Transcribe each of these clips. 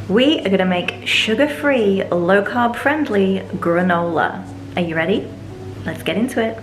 We are gonna make sugar-free, low-carb friendly granola. Are you ready? Let's get into it.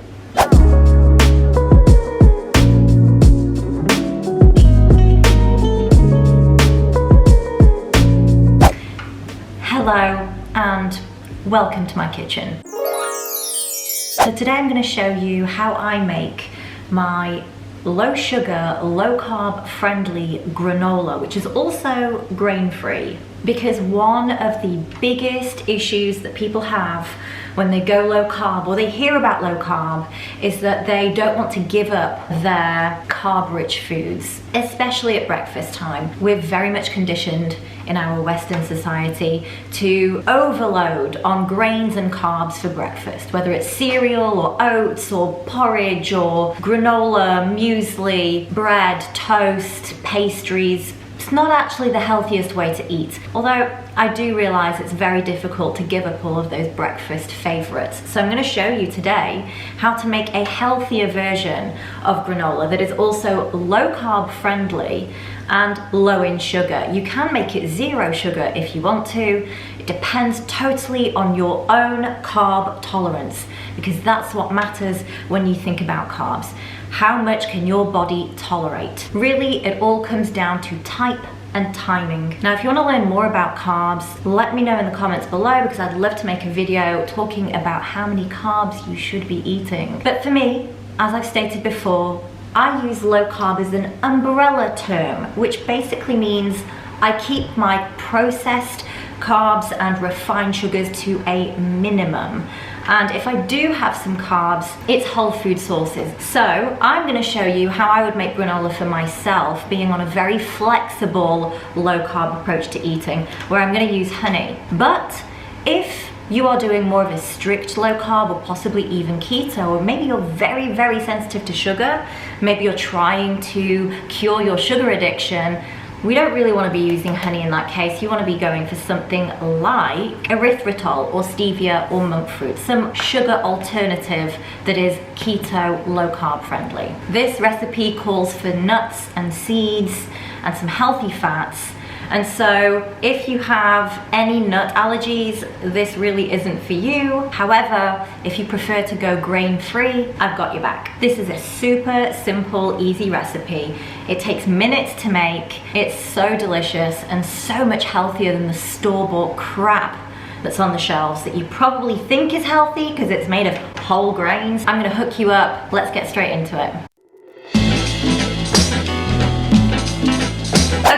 Hello and welcome to my kitchen. So today I'm going to show you how I make my low sugar, low carb friendly granola, which is also grain free. Because one of the biggest issues that people have when they go low carb or they hear about low carb is that they don't want to give up their carb rich foods, especially at breakfast time. We're very much conditioned in our Western society to overload on grains and carbs for breakfast, whether it's cereal or oats or porridge or granola, muesli, bread, toast, pastries. It's not actually the healthiest way to eat, although I do realize it's very difficult to give up all of those breakfast favorites. So I'm going to show you today how to make a healthier version of granola that is also low carb friendly and low in sugar. You can make it zero sugar if you want to. It depends totally on your own carb tolerance, because that's what matters when you think about carbs. How much can your body tolerate? Really, it all comes down to type and timing. Now, if you want to learn more about carbs, let me know in the comments below, because I'd love to make a video talking about how many carbs you should be eating. But for me, as I've stated before, I use low carb as an umbrella term, which basically means I keep my processed carbs and refined sugars to a minimum. And if I do have some carbs, it's whole food sources. So I'm going to show you how I would make granola for myself, being on a very flexible low carb approach to eating, where I'm going to use honey. But if you are doing more of a strict low carb, or possibly even keto, or maybe you're very, very sensitive to sugar, maybe you're trying to cure your sugar addiction, we don't really want to be using honey in that case. You want to be going for something like erythritol or stevia or monk fruit, some sugar alternative that is keto, low carb friendly. This recipe calls for nuts and seeds and some healthy fats. And so if you have any nut allergies, this really isn't for you. However, if you prefer to go grain-free, I've got your back. This is a super simple, easy recipe. It takes minutes to make. It's so delicious and so much healthier than the store-bought crap that's on the shelves that you probably think is healthy because it's made of whole grains. I'm gonna hook you up. Let's get straight into it.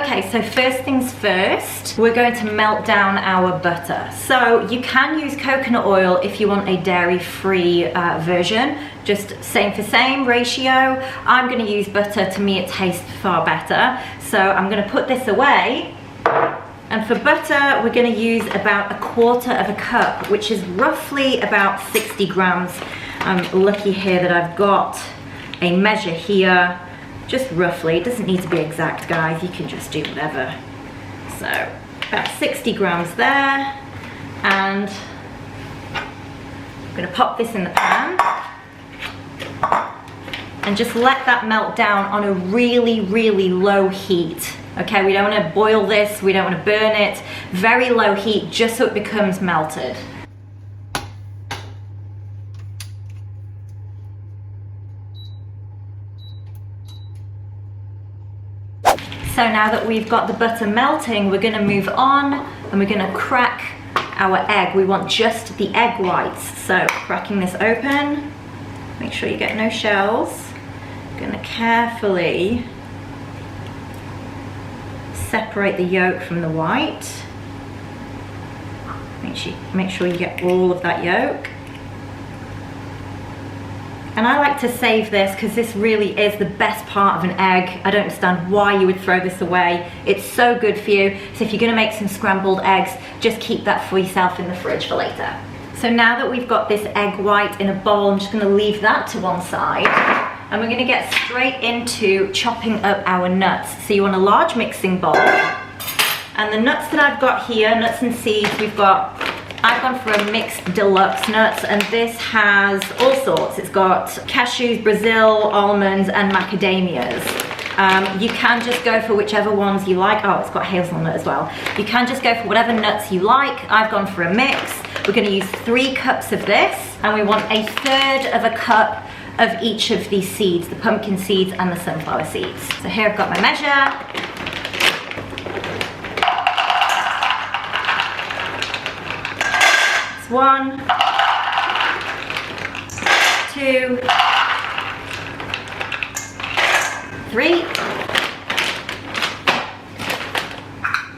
Okay, so first things first, we're going to melt down our butter. So you can use coconut oil if you want a dairy-free version, just same for same ratio. I'm gonna use butter. To me, it tastes far better. So I'm gonna put this away. And for butter, we're gonna use about 1/4 cup, which is roughly about 60 grams. I'm lucky here that I've got a measure here. Just roughly, it doesn't need to be exact, guys, you can just do whatever. So about 60 grams there, and I'm gonna pop this in the pan and just let that melt down on a really, really low heat. Okay, we don't wanna boil this, we don't wanna burn it. Very low heat, just so it becomes melted. So now that we've got the butter melting, we're gonna move on and we're gonna crack our egg. We want just the egg whites. So cracking this open, make sure you get no shells. Gonna carefully separate the yolk from the white. Make sure you get all of that yolk. And I like to save this because this really is the best part of an egg. I don't understand why you would throw this away. It's so good for you. So if you're gonna make some scrambled eggs, just keep that for yourself in the fridge for later. So now that we've got this egg white in a bowl, I'm just gonna leave that to one side. And we're gonna get straight into chopping up our nuts. So you want a large mixing bowl. And the nuts that I've got here, nuts and seeds, I've gone for a mixed deluxe nuts, and this has all sorts. It's got cashews, Brazil, almonds, and macadamias. You can just go for whichever ones you like. Oh, it's got hazelnut as well. You can just go for whatever nuts you like. I've gone for a mix. We're going to use 3 cups of this, and we want 1/3 of a cup of each of these seeds, the pumpkin seeds and the sunflower seeds. So here I've got my measure. It's 1, 2, 3.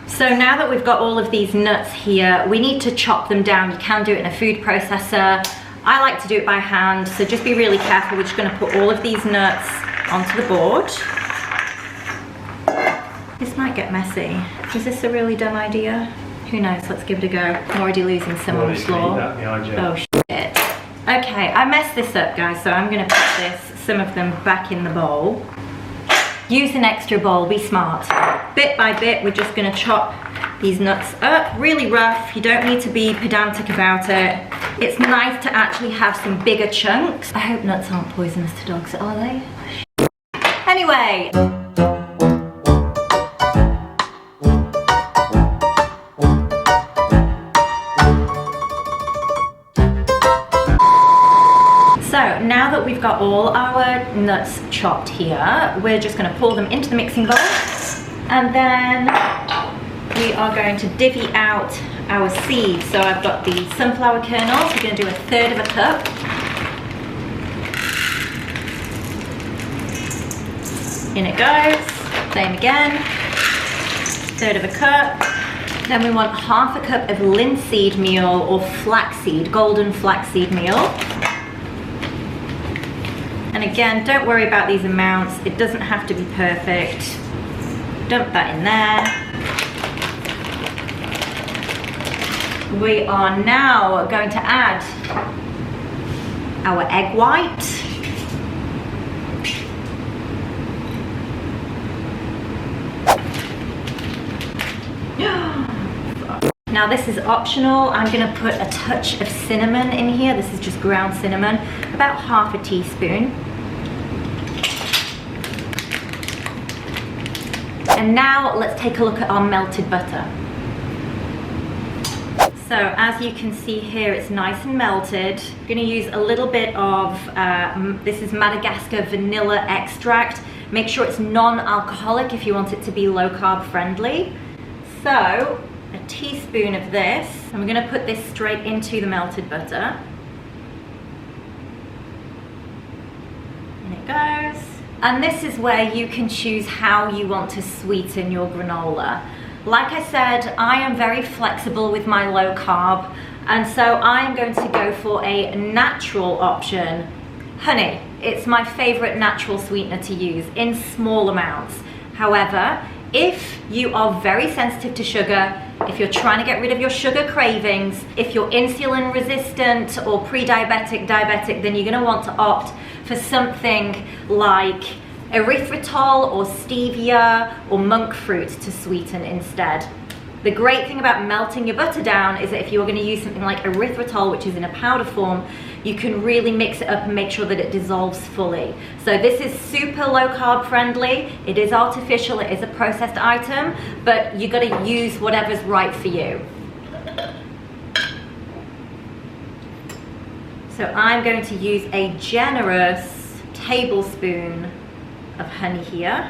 So now that we've got all of these nuts here, we need to chop them down. You can do it in a food processor. I like to do it by hand, so just be really careful. We're just going to put all of these nuts onto the board. This might get messy. Is this a really dumb idea? Who knows? Let's give it a go. I'm already losing some on the floor. Oh shit. Okay, I messed this up, guys, so I'm going to put some of them back in the bowl. Use an extra bowl, be smart. Bit by bit, we're just going to chop these nuts up, really rough. You don't need to be pedantic about it. It's nice to actually have some bigger chunks. I hope nuts aren't poisonous to dogs, are they? Anyway. So now that we've got all our nuts chopped here, we're just going to pour them into the mixing bowl, and then we are going to divvy out our seeds. So I've got the sunflower kernels. We're going to do 1/3 of a cup. In it goes. Same again. 1/3 of a cup. Then we want 1/2 cup of linseed meal or flaxseed, golden flaxseed meal. And again, don't worry about these amounts. It doesn't have to be perfect. Dump that in there. We are now going to add our egg white. Now this is optional. I'm going to put a touch of cinnamon in here. This is just ground cinnamon, about 1/2 teaspoon. And now let's take a look at our melted butter. So as you can see here, it's nice and melted. I'm going to use a little bit of, this is Madagascar vanilla extract. Make sure it's non-alcoholic if you want it to be low carb friendly. So a teaspoon of this, and we're going to put this straight into the melted butter. And it goes. And this is where you can choose how you want to sweeten your granola. Like I said, I am very flexible with my low carb, and so I'm going to go for a natural option. Honey, it's my favorite natural sweetener to use in small amounts. However, if you are very sensitive to sugar, if you're trying to get rid of your sugar cravings, if you're insulin resistant or pre-diabetic, diabetic, then you're going to want to opt for something like erythritol or stevia or monk fruit to sweeten instead. The great thing about melting your butter down is that if you're going to use something like erythritol, which is in a powder form, you can really mix it up and make sure that it dissolves fully. So this is super low carb friendly. It is artificial, it is a processed item, but you got to use whatever's right for you. So I'm going to use a generous tablespoon of honey here.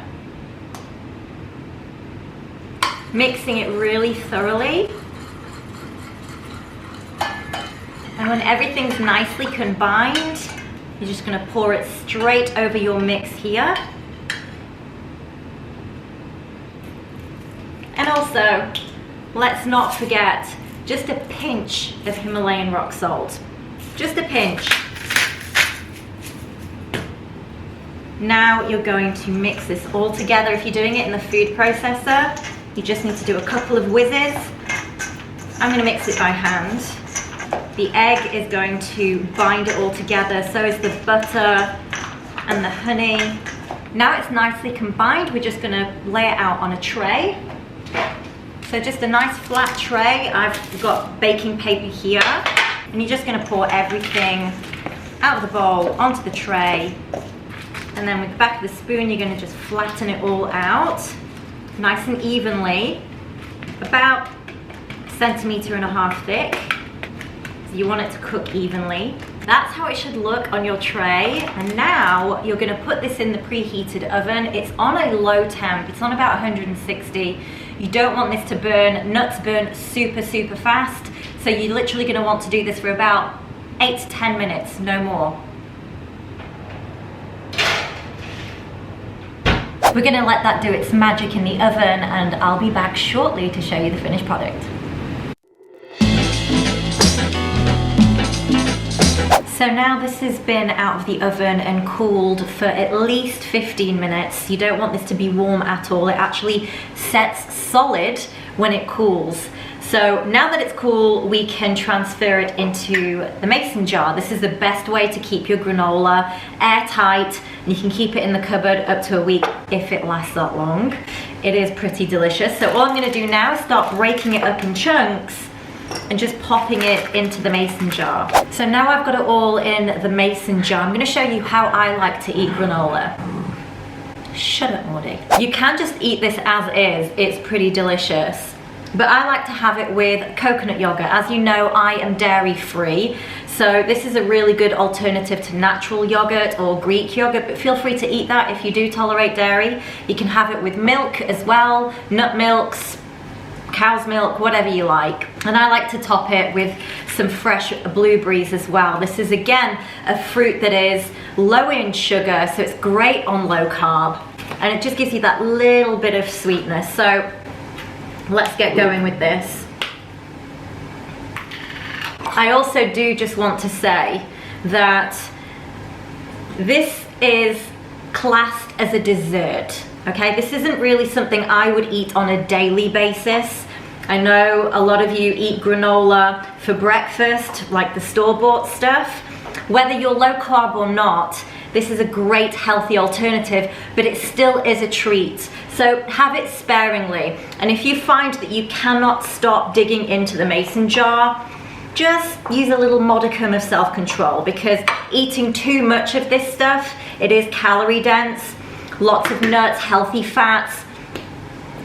Mixing it really thoroughly. And when everything's nicely combined, you're just going to pour it straight over your mix here. And also, let's not forget just a pinch of Himalayan rock salt. Just a pinch. Now you're going to mix this all together. If you're doing it in the food processor, you just need to do a couple of whizzes. I'm going to mix it by hand. The egg is going to bind it all together, so is the butter and the honey. Now it's nicely combined, we're just going to lay it out on a tray. So just a nice flat tray. I've got baking paper here, and you're just going to pour everything out of the bowl onto the tray. And then with the back of the spoon, you're gonna just flatten it all out, nice and evenly, about 1.5 centimeters thick. So you want it to cook evenly. That's how it should look on your tray. And now you're gonna put this in the preheated oven. It's on a low temp, it's on about 160. You don't want this to burn, nuts burn super, super fast. So you're literally gonna want to do this for about 8 to 10 minutes, no more. We're gonna let that do its magic in the oven, and I'll be back shortly to show you the finished product. So now this has been out of the oven and cooled for at least 15 minutes. You don't want this to be warm at all. It actually sets solid when it cools. So now that it's cool, we can transfer it into the mason jar. This is the best way to keep your granola airtight. You can keep it in the cupboard up to a week if it lasts that long. It is pretty delicious. So all I'm gonna do now is start breaking it up in chunks and just popping it into the mason jar. So now I've got it all in the mason jar. I'm gonna show you how I like to eat granola. Shut up, Maudie. You can just eat this as is. It's pretty delicious. But I like to have it with coconut yogurt. As you know, I am dairy free. So this is a really good alternative to natural yogurt or Greek yogurt, but feel free to eat that if you do tolerate dairy. You can have it with milk as well, nut milks, cow's milk, whatever you like. And I like to top it with some fresh blueberries as well. This is again a fruit that is low in sugar, so it's great on low carb. And it just gives you that little bit of sweetness. So let's get going with this. I also do just want to say that this is classed as a dessert, okay? This isn't really something I would eat on a daily basis. I know a lot of you eat granola for breakfast, like the store-bought stuff. Whether you're low carb or not, this is a great healthy alternative, but it still is a treat. So have it sparingly. And if you find that you cannot stop digging into the mason jar, just use a little modicum of self-control, because eating too much of this stuff, it is calorie dense, lots of nuts, healthy fats.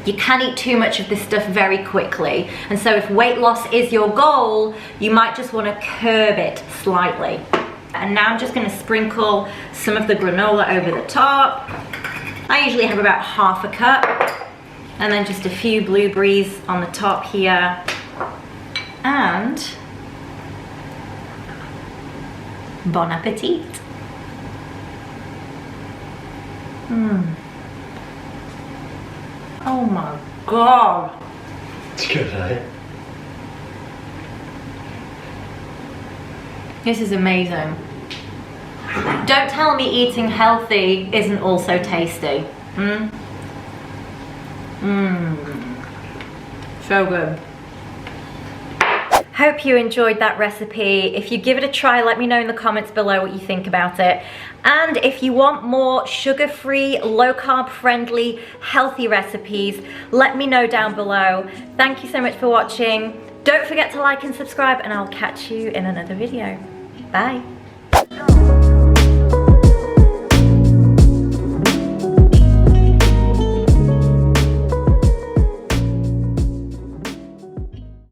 You can eat too much of this stuff very quickly. And so if weight loss is your goal, you might just want to curb it slightly. And now I'm just going to sprinkle some of the granola over the top. I usually have about 1/2 cup. And then just a few blueberries on the top here. And bon appetit. Oh my God. It's good, eh? This is amazing. Don't tell me eating healthy isn't also tasty. So good. Hope you enjoyed that recipe. If you give it a try, let me know in the comments below what you think about it. And if you want more sugar-free, low-carb friendly, healthy recipes, let me know down below. Thank you so much for watching. Don't forget to like and subscribe, and I'll catch you in another video. Bye.